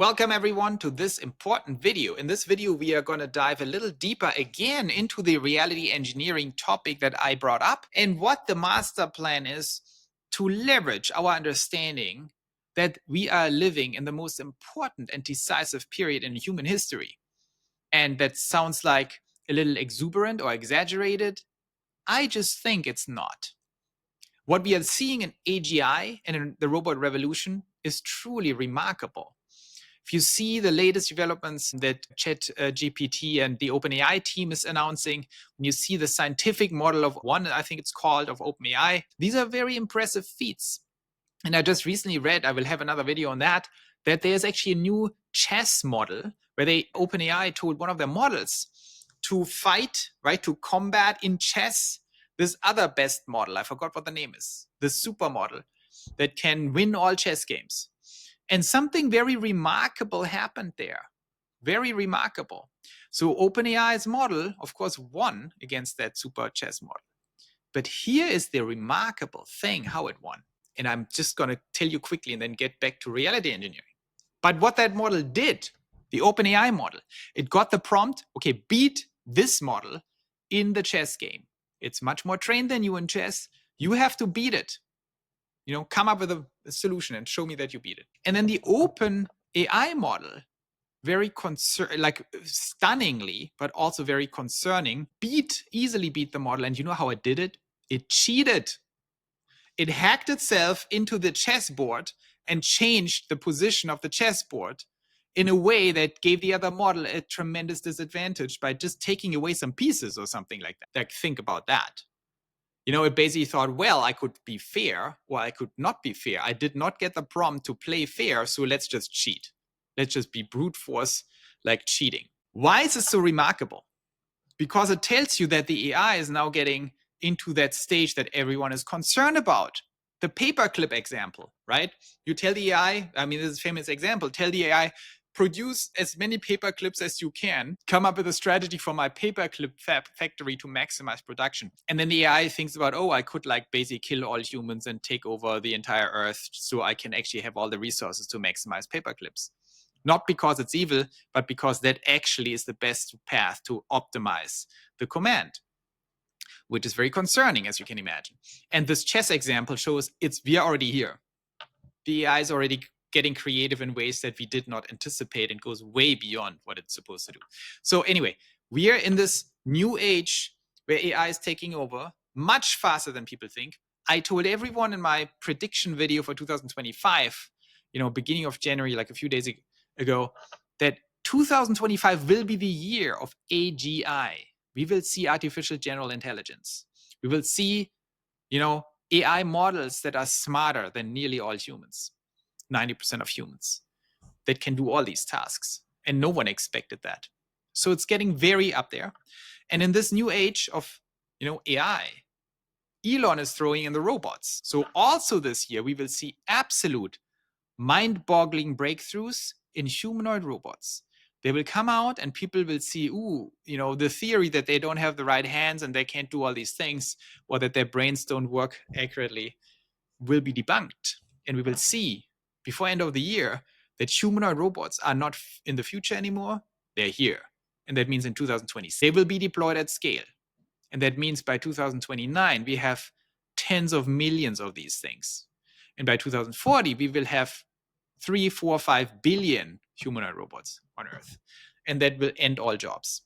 Welcome everyone to this important video. In this video, we are going to dive a little deeper again into the reality engineering topic that I brought up and what the master plan is to leverage our understanding that we are living in the most important and decisive period in human history. And that sounds like a little exuberant or exaggerated. I just think it's not. What we are seeing in AGI and in the robot revolution is truly remarkable. If you see the latest developments that ChatGPT and the OpenAI team is announcing, when you see the scientific model of one, I think it's called, of OpenAI, these are very impressive feats. And I just recently read, I will have another video on that there's actually a new chess model where OpenAI told one of their models to fight, right, to combat in chess this other best model. I forgot what the name is, the super model that can win all chess games. And something very remarkable happened there. Very remarkable. So OpenAI's model, of course, won against that super chess model. But here is the remarkable thing, how it won. And I'm just going to tell you quickly and then get back to reality engineering. But what that model did, the OpenAI model, it got the prompt, okay, beat this model in the chess game. It's much more trained than you in chess. You have to beat it. Come up with a solution and show me that you beat it. And then the open AI model, very stunningly, but also very concerning, easily beat the model. And you know how it did it? It cheated. It hacked itself into the chessboard and changed the position of the chessboard in a way that gave the other model a tremendous disadvantage by just taking away some pieces or something like that. Like, think about that. It basically thought, well, I could be fair or I could not be fair. I did not get the prompt to play fair, so let's just cheat. Let's just be brute force like cheating. Why is this so remarkable? Because it tells you that the AI is now getting into that stage that everyone is concerned about. The paperclip example, right? You tell the AI, this is a famous example, tell the AI, produce as many paper clips as you can, come up with a strategy for my paperclip factory to maximize production. And then the AI thinks about, I could basically kill all humans and take over the entire earth so I can actually have all the resources to maximize paperclips. Not because it's evil, but because that actually is the best path to optimize the command, which is very concerning, as you can imagine. And this chess example shows we are already here. The AI is already getting creative in ways that we did not anticipate and goes way beyond what it's supposed to do. So anyway, we are in this new age where AI is taking over much faster than people think. I told everyone in my prediction video for 2025, beginning of January, like a few days ago, that 2025 will be the year of AGI. We will see artificial general intelligence. We will see, AI models that are smarter than nearly all humans. 90% of humans that can do all these tasks. And no one expected that. So it's getting very up there. And in this new age of, AI, Elon is throwing in the robots. So also this year, we will see absolute mind-boggling breakthroughs in humanoid robots. They will come out and people will see, the theory that they don't have the right hands and they can't do all these things, or that their brains don't work accurately, will be debunked. And we will see before end of the year that humanoid robots are not in the future anymore. They're here. And that means in 2020, they will be deployed at scale. And that means by 2029, we have tens of millions of these things. And by 2040, we will have 3, 4, 5 billion humanoid robots on Earth. And that will end all jobs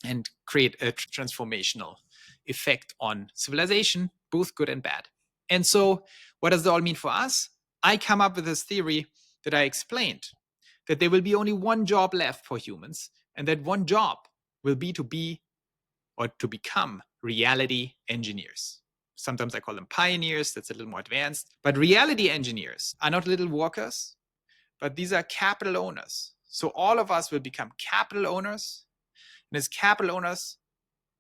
and create a transformational effect on civilization, both good and bad. And so what does it all mean for us? I come up with this theory that I explained, that there will be only one job left for humans, and that one job will be to become reality engineers. Sometimes I call them pioneers, that's a little more advanced. But reality engineers are not little workers, but these are capital owners. So all of us will become capital owners. And as capital owners,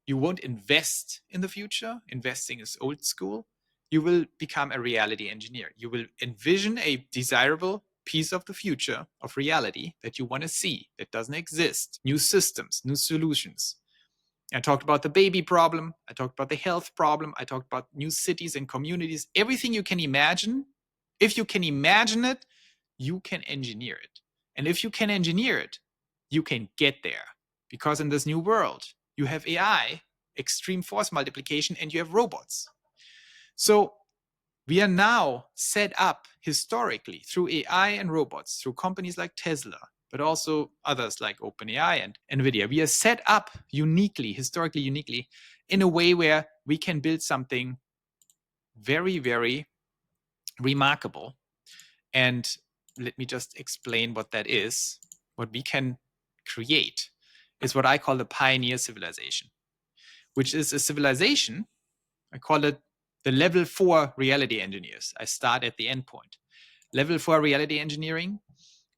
you won't invest in the future. Investing is old school. You will become a reality engineer. You will envision a desirable piece of the future of reality that you want to see, that doesn't exist. New systems, new solutions. I talked about the baby problem. I talked about the health problem. I talked about new cities and communities. Everything you can imagine. If you can imagine it, you can engineer it. And if you can engineer it, you can get there. Because in this new world, you have AI, extreme force multiplication, and you have robots. So we are now set up historically through AI and robots, through companies like Tesla, but also others like OpenAI and NVIDIA. We are set up uniquely, historically uniquely, in a way where we can build something very, very remarkable. And let me just explain what that is. What we can create is what I call the pioneer civilization, which is a civilization. I call it the level 4 reality engineers. I start at the endpoint. Level 4 reality engineering,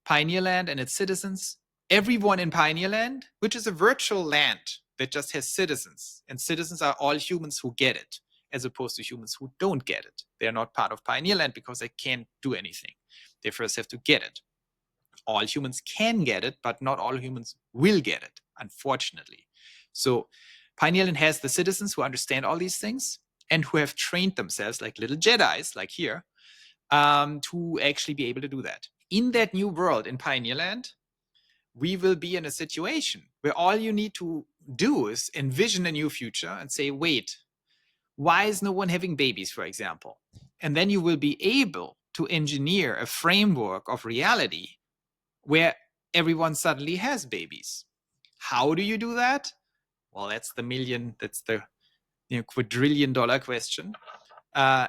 Pioneer Land and its citizens, everyone in Pioneer Land, which is a virtual land that just has citizens, and citizens are all humans who get it, as opposed to humans who don't get it. They're not part of Pioneer Land because they can't do anything. They first have to get it. All humans can get it, but not all humans will get it, unfortunately. So Pioneer Land has the citizens who understand all these things and who have trained themselves like little Jedis, like here, to actually be able to do that. In that new world in Pioneer Land, we will be in a situation where all you need to do is envision a new future and say, wait, why is no one having babies, for example? And then you will be able to engineer a framework of reality where everyone suddenly has babies. How do you do that? Well, that's the quadrillion-dollar question.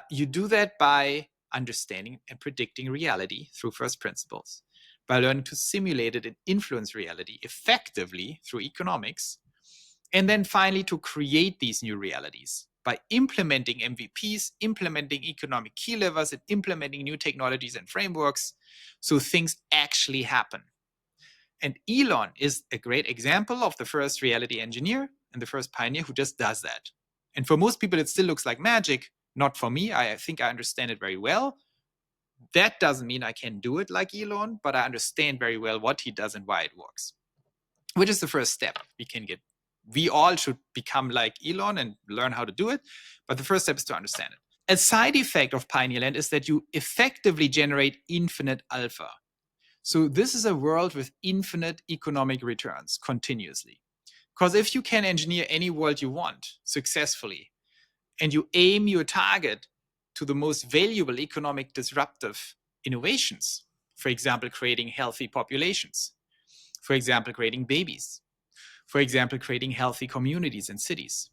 You do that by understanding and predicting reality through first principles, by learning to simulate it and influence reality effectively through economics, and then finally to create these new realities by implementing MVPs, implementing economic key levers, and implementing new technologies and frameworks so things actually happen. And Elon is a great example of the first reality engineer and the first pioneer who just does that. And for most people, it still looks like magic. Not for me. I think I understand it very well. That doesn't mean I can do it like Elon, but I understand very well what he does and why it works, which is the first step we can get. We all should become like Elon and learn how to do it. But the first step is to understand it. A side effect of Pioneer Land is that you effectively generate infinite alpha. So this is a world with infinite economic returns continuously. Because if you can engineer any world you want successfully, and you aim your target to the most valuable economic disruptive innovations, for example, creating healthy populations, for example, creating babies, for example, creating healthy communities and cities.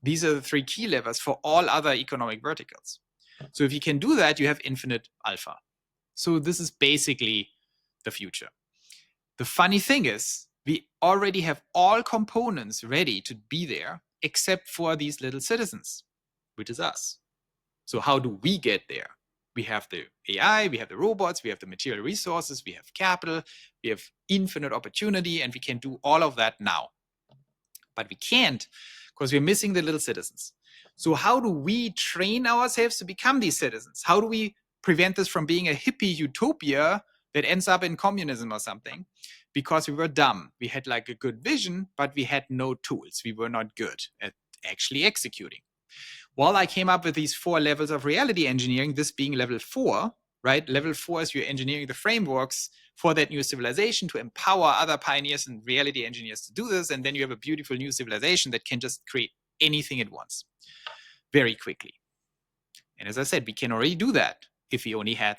These are the 3 key levers for all other economic verticals. So if you can do that, you have infinite alpha. So this is basically the future. The funny thing is, we already have all components ready to be there, except for these little citizens, which is us. So how do we get there? We have the AI, we have the robots, we have the material resources, we have capital, we have infinite opportunity, and we can do all of that now. But we can't because we're missing the little citizens. So how do we train ourselves to become these citizens? How do we prevent this from being a hippie utopia that ends up in communism or something? Because we were dumb. We had like a good vision, but we had no tools. We were not good at actually executing. Well, I came up with these 4 levels of reality engineering, this being level 4, right? Level 4 is you're engineering the frameworks for that new civilization to empower other pioneers and reality engineers to do this. And then you have a beautiful new civilization that can just create anything it wants very quickly. And as I said, we can already do that if we only had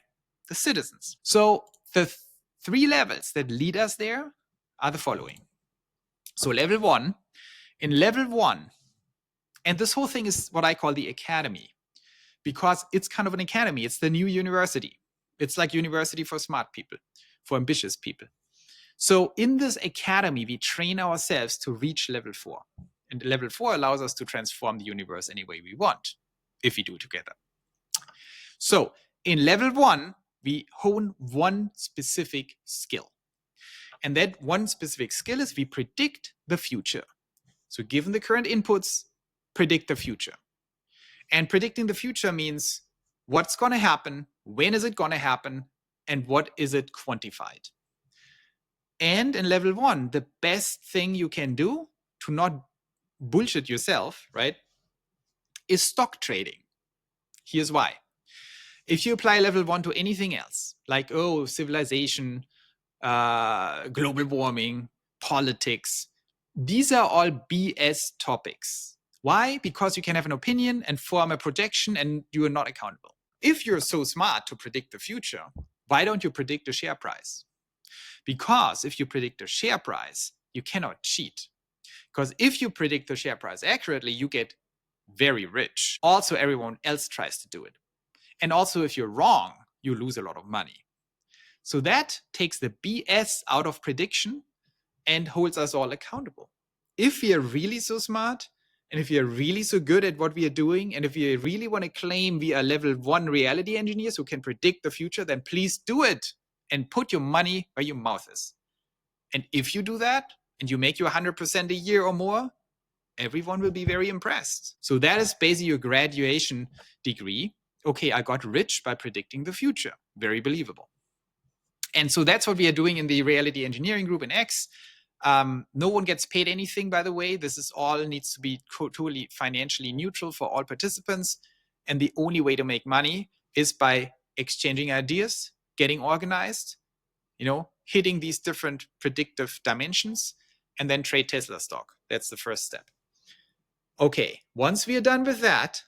the citizens. So the 3 levels that lead us there are the following. So level 1, in level 1, and this whole thing is what I call the academy, because it's kind of an academy. It's the new university. It's like university for smart people, for ambitious people. So in this academy, we train ourselves to reach level 4. And level 4 allows us to transform the universe any way we want, if we do it together. So in level 1, we hone one specific skill. And that one specific skill is we predict the future. So given the current inputs, predict the future. And predicting the future means what's going to happen, when is it going to happen, and what is it quantified. And in level 1, the best thing you can do to not bullshit yourself, right, is stock trading. Here's why. If you apply level 1 to anything else, like, civilization, global warming, politics. These are all BS topics. Why? Because you can have an opinion and form a projection and you are not accountable. If you're so smart to predict the future, why don't you predict the share price? Because if you predict the share price, you cannot cheat. Because if you predict the share price accurately, you get very rich. Also, everyone else tries to do it. And also, if you're wrong, you lose a lot of money. So that takes the BS out of prediction and holds us all accountable. If we are really so smart, and if we are really so good at what we are doing, and if we really want to claim we are level 1 reality engineers who can predict the future, then please do it and put your money where your mouth is. And if you do that, and you make you 100% a year or more, everyone will be very impressed. So that is basically your graduation degree. Okay, I got rich by predicting the future. Very believable. And so that's what we are doing in the reality engineering group in X. No one gets paid anything, by the way. This is all needs to be totally financially neutral for all participants. And the only way to make money is by exchanging ideas, getting organized, hitting these different predictive dimensions, and then trade Tesla stock. That's the first step. Okay, once we are done with that,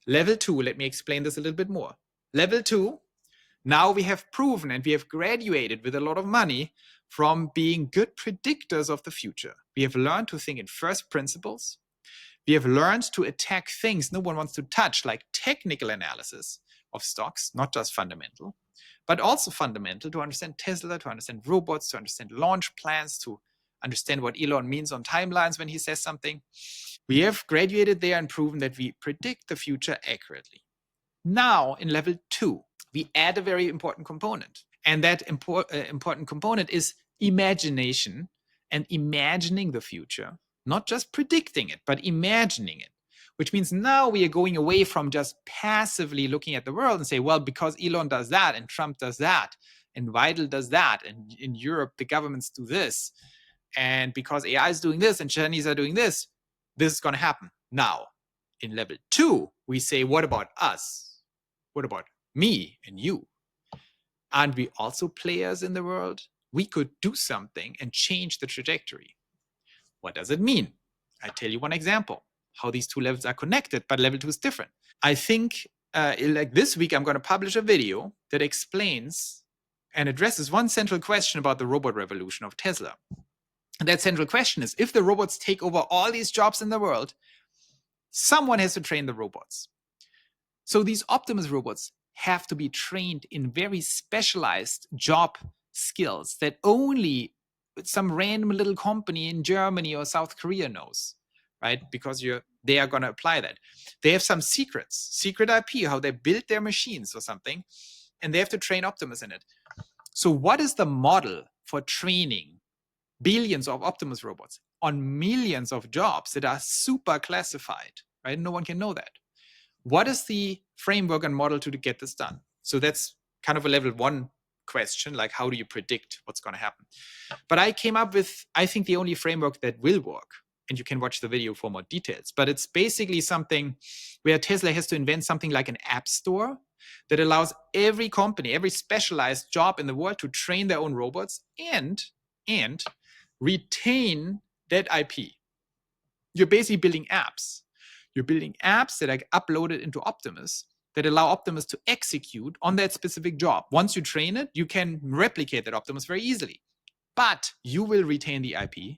level 2, let me explain this a little bit more. Level 2, now we have proven and we have graduated with a lot of money from being good predictors of the future. We have learned to think in first principles. We have learned to attack things no one wants to touch, like technical analysis of stocks, not just fundamental, but also fundamental to understand Tesla, to understand robots, to understand launch plans, to understand what Elon means on timelines when he says something. We have graduated there and proven that we predict the future accurately. Now, in level 2, we add a very important component. And that important component is imagination and imagining the future, not just predicting it, but imagining it, which means now we are going away from just passively looking at the world and say, well, because Elon does that and Trump does that and Weidel does that, and in Europe, the governments do this, and because AI is doing this and Chinese are doing this, this is going to happen. Now, in level 2, we say, what about us? What about me and you? Aren't we also players in the world? We could do something and change the trajectory. What does it mean? I tell you one example, how these two levels are connected, but level 2 is different. I think like this week, I'm going to publish a video that explains and addresses one central question about the robot revolution of Tesla. And that central question is, if the robots take over all these jobs in the world, someone has to train the robots. So these Optimus robots have to be trained in very specialized job skills that only some random little company in Germany or South Korea knows, right? Because they are going to apply that. They have some secret IP, how they build their machines or something, and they have to train Optimus in it. So what is the model for training billions of Optimus robots on millions of jobs that are super classified, right? No one can know that. What is the framework and model to get this done? So that's kind of a level 1 question, like how do you predict what's going to happen? But I came up with, I think, the only framework that will work. And you can watch the video for more details. But it's basically something where Tesla has to invent something like an app store that allows every company, every specialized job in the world to train their own robots and retain that IP. You're basically building apps. You're building apps that are uploaded into Optimus that allow Optimus to execute on that specific job. Once you train it, you can replicate that Optimus very easily. But you will retain the IP.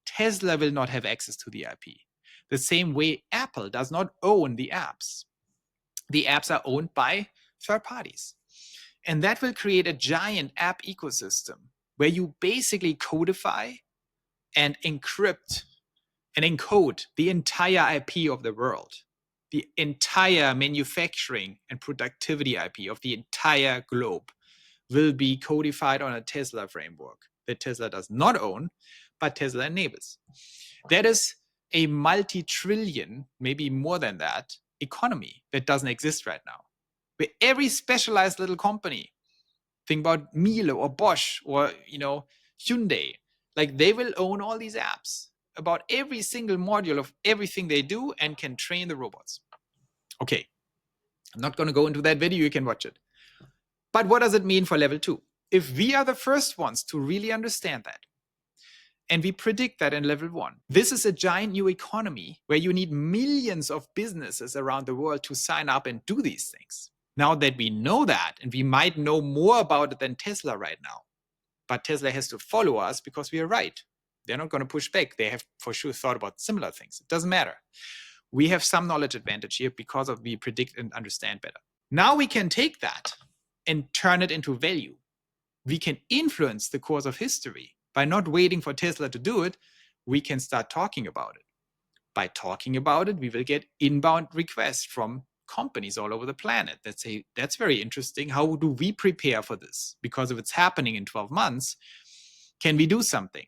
Tesla will not have access to the IP. The same way Apple does not own the apps. The apps are owned by third parties. And that will create a giant app ecosystem where you basically codify and encrypt and encode the entire IP of the world, the entire manufacturing and productivity IP of the entire globe will be codified on a Tesla framework that Tesla does not own, but Tesla enables. That is a multi-trillion, maybe more than that, economy that doesn't exist right now. Where every specialized little company, think about Miele or Bosch or Hyundai, like they will own all these apps about every single module of everything they do and can train the robots. Okay, I'm not going to go into that video, you can watch it. But what does it mean for level 2? If we are the first ones to really understand that, and we predict that in level 1, this is a giant new economy where you need millions of businesses around the world to sign up and do these things. Now that we know that, and we might know more about it than Tesla right now, but Tesla has to follow us because we are right. They're not going to push back. They have for sure thought about similar things. It doesn't matter. We have some knowledge advantage here because of we predict and understand better. Now we can take that and turn it into value. We can influence the course of history. By not waiting for Tesla to do it, we can start talking about it. By talking about it, we will get inbound requests from companies all over the planet that say, that's very interesting. How do we prepare for this? Because if it's happening in 12 months, can we do something?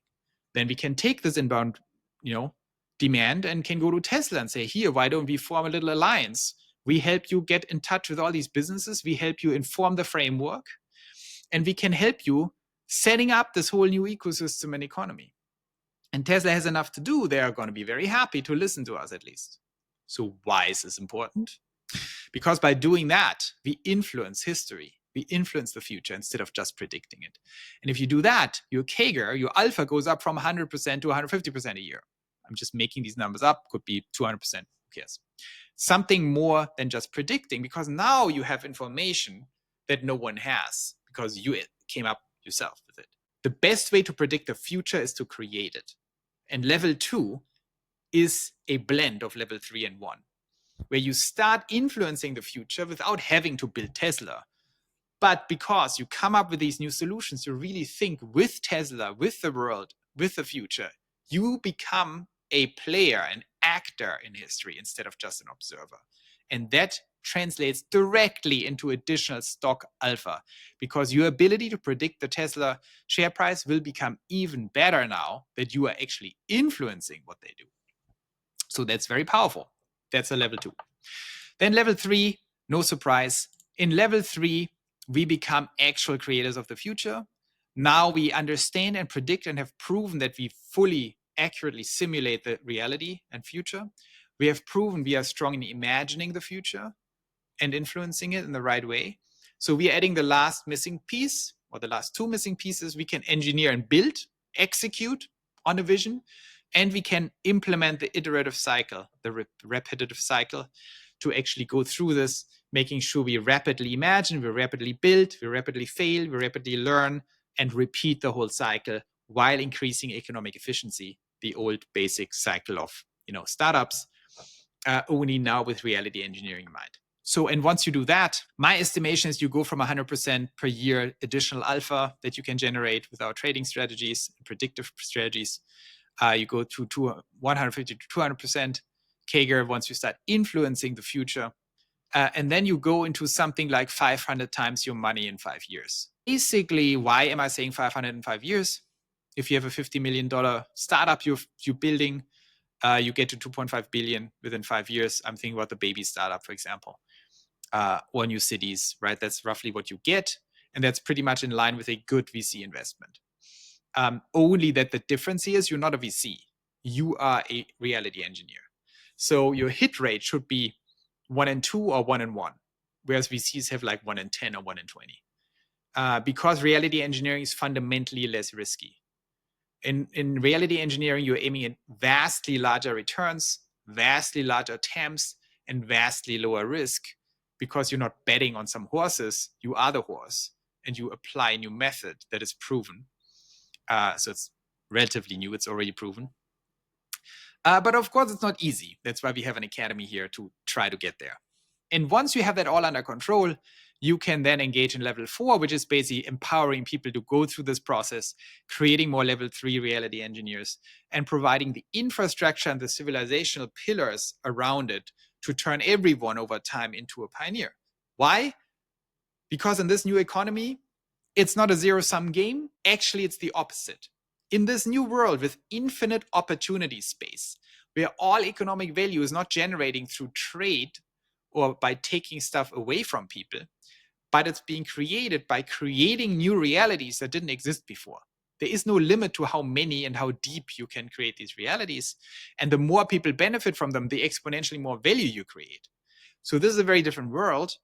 Then we can take this inbound, demand and can go to Tesla and say, here, why don't we form a little alliance? We help you get in touch with all these businesses. We help you inform the framework, and we can help you setting up this whole new ecosystem and economy. And Tesla has enough to do. They are going to be very happy to listen to us at least. So why is this important? Because by doing that, we influence history. We influence the future instead of just predicting it. And if you do that, your CAGR, your alpha goes up from 100% to 150% a year. I'm just making these numbers up. Could be 200%. Who cares? Something more than just predicting, because now you have information that no one has because you came up yourself with it. The best way to predict the future is to create it. And level 2 is a blend of level 3 and 1, where you start influencing the future without having to build Tesla. But because you come up with these new solutions, you really think with Tesla, with the world, with the future, you become a player, an actor in history instead of just an observer. And that translates directly into additional stock alpha, because your ability to predict the Tesla share price will become even better now that you are actually influencing what they do. So that's very powerful. That's a level 2. Then level 3, no surprise. In level 3, we become actual creators of the future. Now we understand and predict and have proven that we fully accurately simulate the reality and future. We have proven we are strong in imagining the future and influencing it in the right way. So we are adding the last missing piece, or the last 2 missing pieces. We can engineer and build, execute on a vision, and we can implement the iterative cycle, the repetitive cycle, to actually go through this, making sure we rapidly imagine, we rapidly build, we rapidly fail, we rapidly learn, and repeat the whole cycle while increasing economic efficiency, the old basic cycle of startups, only now with reality engineering in mind. So, and once you do that, my estimation is you go from 100% per year additional alpha that you can generate with our trading strategies, predictive strategies. You go to 150 to 200% CAGR once you start influencing the future. And then you go into something like 500 times your money in 5 years. Basically, why am I saying 500 in 5 years? If you have a $50 million startup you're building, you get to 2.5 billion within 5 years. I'm thinking about the baby startup, for example, or new cities, right? That's roughly what you get. And that's pretty much in line with a good VC investment. Only that the difference here is you're not a VC. You are a reality engineer. So your hit rate should be 1 in 2 or 1 in 1, whereas VCs have like 1 in 10 or 1 in 20. Because reality engineering is fundamentally less risky. In reality engineering, you're aiming at vastly larger returns, vastly larger TAMs, and vastly lower risk, because you're not betting on some horses. You are the horse, and you apply a new method that is proven. So it's relatively new. It's already proven. But of course, it's not easy. That's why we have an academy here to try to get there. And once you have that all under control, you can then engage in level 4, which is basically empowering people to go through this process, creating more level 3 reality engineers, and providing the infrastructure and the civilizational pillars around it to turn everyone over time into a pioneer. Why? Because in this new economy, it's not a zero-sum game. Actually, it's the opposite. In this new world with infinite opportunity space, where all economic value is not generating through trade or by taking stuff away from people, but it's being created by creating new realities that didn't exist before. There is no limit to how many and how deep you can create these realities. And the more people benefit from them, the exponentially more value you create. So this is a very different world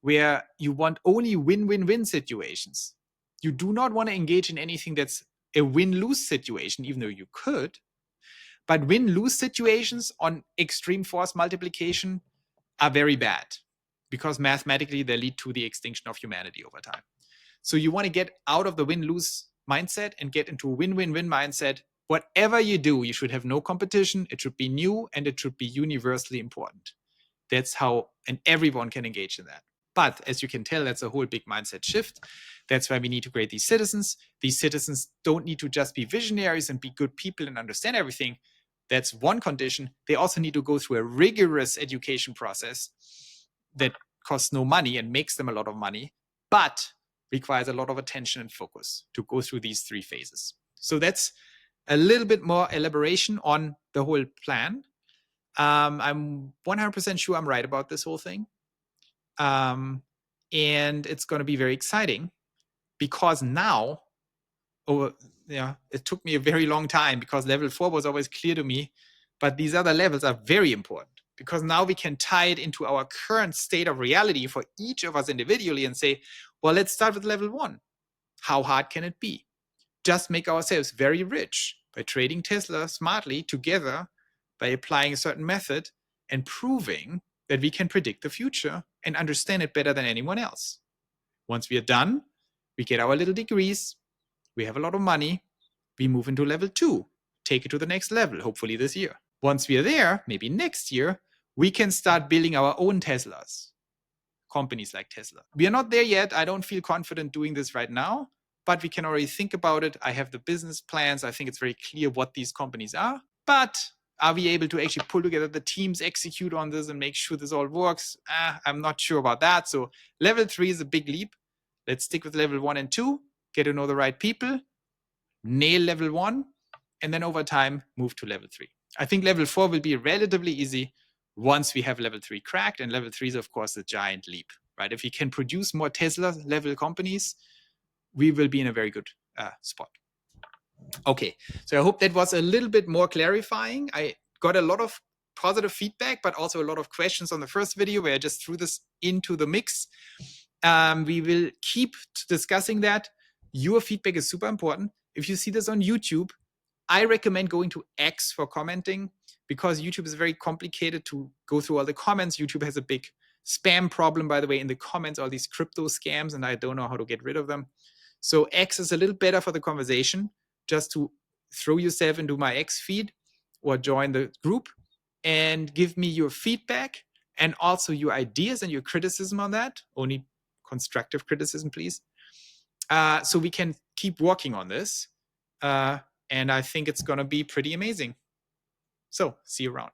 where you want only win-win-win situations. You do not want to engage in anything that's a win-lose situation, even though you could. But win-lose situations on extreme force multiplication are very bad because mathematically they lead to the extinction of humanity over time. So you want to get out of the win-lose mindset and get into a win-win-win mindset. Whatever you do, you should have no competition. It should be new and it should be universally important. That's how, and everyone can engage in that. But as you can tell, that's a whole big mindset shift. That's why we need to create these citizens. These citizens don't need to just be visionaries and be good people and understand everything. That's one condition. They also need to go through a rigorous education process that costs no money and makes them a lot of money, but requires a lot of attention and focus to go through these 3 phases. So that's a little bit more elaboration on the whole plan. I'm 100% sure I'm right about this whole thing. And it's going to be very exciting because now, it took me a very long time because level 4 was always clear to me, but these other levels are very important because now we can tie it into our current state of reality for each of us individually and say, well, let's start with level 1. How hard can it be? Just make ourselves very rich by trading Tesla smartly together, by applying a certain method and proving that we can predict the future and understand it better than anyone else. Once we are done, we get our little degrees, we have a lot of money, we move into level 2, take it to the next level, hopefully this year. Once we are there, maybe next year, we can start building our own Teslas, companies like Tesla. We are not there yet. I don't feel confident doing this right now, but we can already think about it. I have the business plans. I think it's very clear what these companies are. But are we able to actually pull together the teams, execute on this, and make sure this all works? I'm not sure about that. So level 3 is a big leap. Let's stick with level 1 and 2, get to know the right people, nail level 1, and then over time, move to level 3. I think level 4 will be relatively easy once we have level 3 cracked, and level 3 is, of course, a giant leap, right? If we can produce more Tesla level companies, we will be in a very good spot. Okay, so I hope that was a little bit more clarifying. I got a lot of positive feedback, but also a lot of questions on the first video where I just threw this into the mix. We will keep discussing that. Your feedback is super important. If you see this on YouTube, I recommend going to X for commenting because YouTube is very complicated to go through all the comments. YouTube has a big spam problem, by the way, in the comments, all these crypto scams, and I don't know how to get rid of them. So X is a little better for the conversation, just to throw yourself into my X feed or join the group and give me your feedback and also your ideas and your criticism on that. Only constructive criticism, please. So we can keep working on this. And I think it's going to be pretty amazing. So see you around.